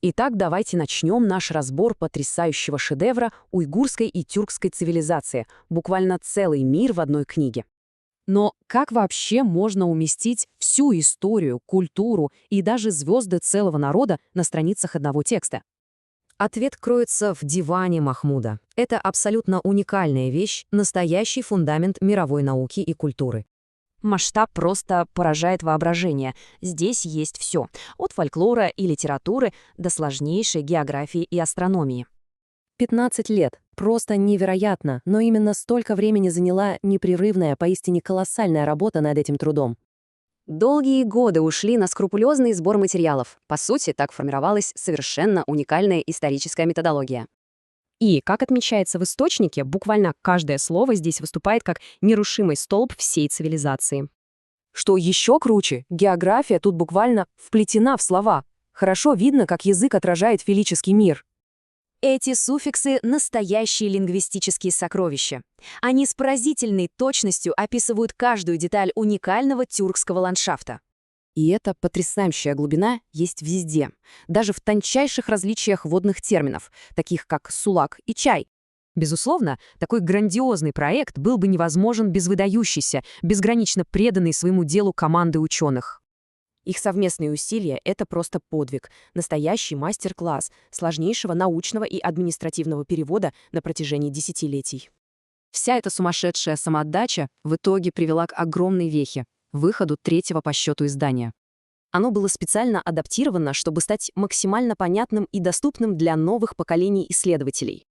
Итак, давайте начнем наш разбор потрясающего шедевра уйгурской и тюркской цивилизации, буквально целый мир в одной книге. Но как вообще можно уместить всю историю, культуру и даже звезды целого народа на страницах одного текста? Ответ кроется в «Диване Махмуда». Это абсолютно уникальная вещь, настоящий фундамент мировой науки и культуры. Масштаб просто поражает воображение. Здесь есть все, от фольклора и литературы до сложнейшей географии и астрономии. 15 лет. Просто невероятно, но именно столько времени заняла непрерывная, поистине колоссальная работа над этим трудом. Долгие годы ушли на скрупулезный сбор материалов. По сути, так формировалась совершенно уникальная историческая методология. И, как отмечается в источнике, буквально каждое слово здесь выступает как нерушимый столб всей цивилизации. Что еще круче, география тут буквально вплетена в слова. Хорошо видно, как язык отражает филический мир. Эти суффиксы — настоящие лингвистические сокровища. Они с поразительной точностью описывают каждую деталь уникального тюркского ландшафта. И эта потрясающая глубина есть везде, даже в тончайших различиях водных терминов, таких как сулак и чай. Безусловно, такой грандиозный проект был бы невозможен без выдающейся, безгранично преданной своему делу команды ученых. Их совместные усилия — это просто подвиг, настоящий мастер-класс сложнейшего научного и административного перевода на протяжении десятилетий. Вся эта сумасшедшая самоотдача в итоге привела к огромной вехе — выходу третьего по счету издания. Оно было специально адаптировано, чтобы стать максимально понятным и доступным для новых поколений исследователей.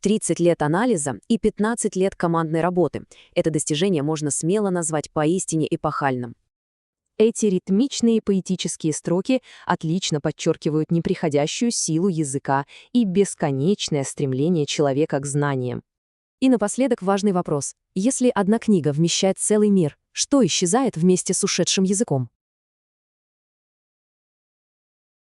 30 лет анализа и 15 лет командной работы — это достижение можно смело назвать поистине эпохальным. Эти ритмичные поэтические строки отлично подчеркивают неприходящую силу языка и бесконечное стремление человека к знаниям. И напоследок важный вопрос. Если одна книга вмещает целый мир, что исчезает вместе с ушедшим языком?